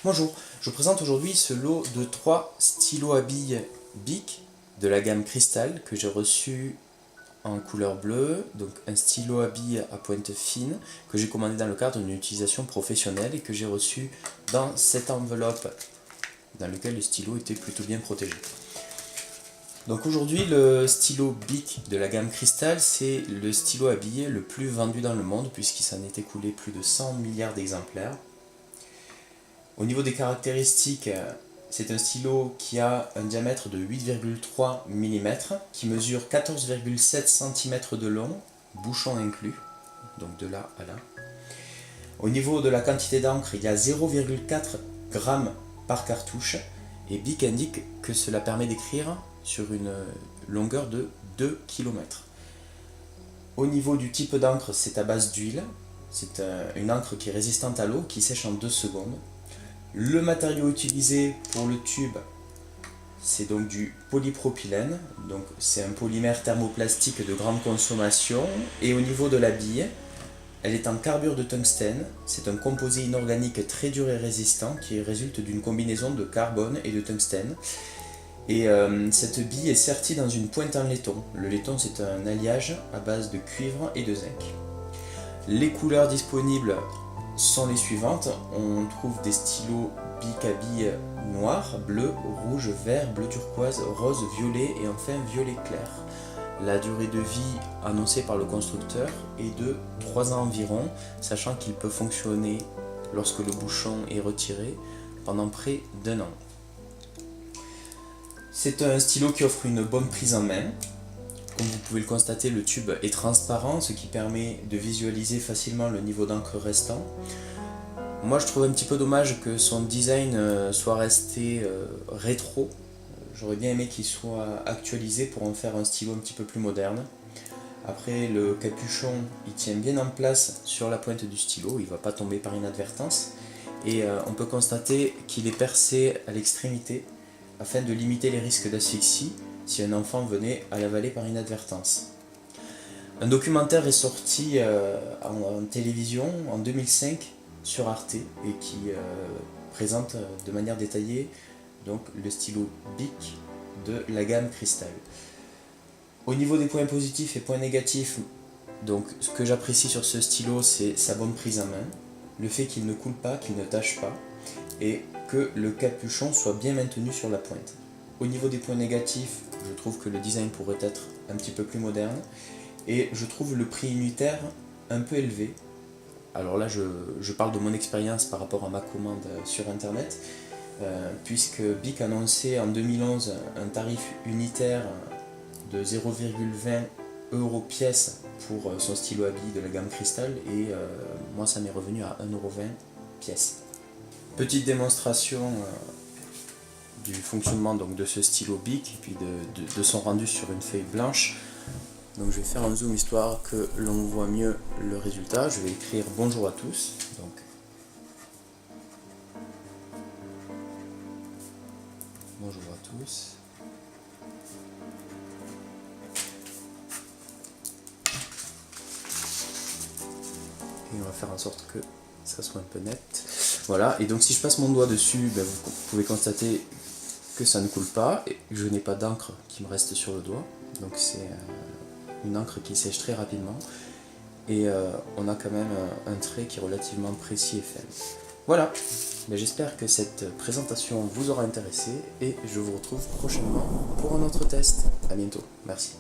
Bonjour, je vous présente aujourd'hui ce lot de 3 stylos à billes Bic de la gamme Cristal que j'ai reçu en couleur bleue, donc un stylo à billes à pointe fine que j'ai commandé dans le cadre d'une utilisation professionnelle et que j'ai reçu dans cette enveloppe dans laquelle le stylo était plutôt bien protégé. Donc aujourd'hui le stylo Bic de la gamme Cristal, c'est le stylo à billes le plus vendu dans le monde puisqu'il s'en est écoulé plus de 100 milliards d'exemplaires. Au niveau des caractéristiques, c'est un stylo qui a un diamètre de 8,3 mm, qui mesure 14,7 cm de long, bouchon inclus, donc de là à là. Au niveau de la quantité d'encre, il y a 0,4 g par cartouche, et Bic indique que cela permet d'écrire sur une longueur de 2 km. Au niveau du type d'encre, c'est à base d'huile, c'est une encre qui est résistante à l'eau, qui sèche en 2 secondes. Le matériau utilisé pour le tube, c'est donc du polypropylène, donc c'est un polymère thermoplastique de grande consommation. Et au niveau de la bille, elle est en carbure de tungstène, c'est un composé inorganique très dur et résistant qui résulte d'une combinaison de carbone et de tungstène. Et cette bille est sertie dans une pointe en laiton. Le laiton, c'est un alliage à base de cuivre et de zinc. Les couleurs disponibles sont les suivantes. On trouve des stylos Bic à billes noir, bleu, rouge, vert, bleu turquoise, rose, violet et enfin violet clair. La durée de vie annoncée par le constructeur est de 3 ans environ, sachant qu'il peut fonctionner lorsque le bouchon est retiré pendant près d'1 an. C'est un stylo qui offre une bonne prise en main. Comme vous pouvez le constater, le tube est transparent, ce qui permet de visualiser facilement le niveau d'encre restant. Moi je trouve un petit peu dommage que son design soit resté rétro. J'aurais bien aimé qu'il soit actualisé pour en faire un stylo un petit peu plus moderne. Après, le capuchon il tient bien en place sur la pointe du stylo, il ne va pas tomber par inadvertance. Et on peut constater qu'il est percé à l'extrémité afin de limiter les risques d'asphyxie si un enfant venait à l'avaler par inadvertance. Un documentaire est sorti en télévision en 2005 sur Arte et qui présente de manière détaillée donc, le stylo Bic de la gamme Cristal. Au niveau des points positifs et points négatifs, donc, ce que j'apprécie sur ce stylo, c'est sa bonne prise en main, le fait qu'il ne coule pas, qu'il ne tache pas, et que le capuchon soit bien maintenu sur la pointe. Au niveau des points négatifs, je trouve que le design pourrait être un petit peu plus moderne, et je trouve le prix unitaire un peu élevé. Alors là, je parle de mon expérience par rapport à ma commande sur internet, puisque Bic annonçait en 2011 un tarif unitaire de 0,20 € pièce pour son stylo à billes de la gamme Cristal, et moi ça m'est revenu à 1,20 € pièce. Petite démonstration du fonctionnement donc, de ce stylo Bic et puis de son rendu sur une feuille blanche. Donc je vais faire un zoom histoire que l'on voit mieux le résultat. Je vais écrire bonjour à tous. Donc, bonjour à tous. Et on va faire en sorte que ça soit un peu net. Voilà, et donc si je passe mon doigt dessus, ben, vous pouvez constater que ça ne coule pas, et je n'ai pas d'encre qui me reste sur le doigt, donc c'est une encre qui sèche très rapidement, et on a quand même un trait qui est relativement précis et faible. Voilà, ben, j'espère que cette présentation vous aura intéressé, et je vous retrouve prochainement pour un autre test. À bientôt, merci.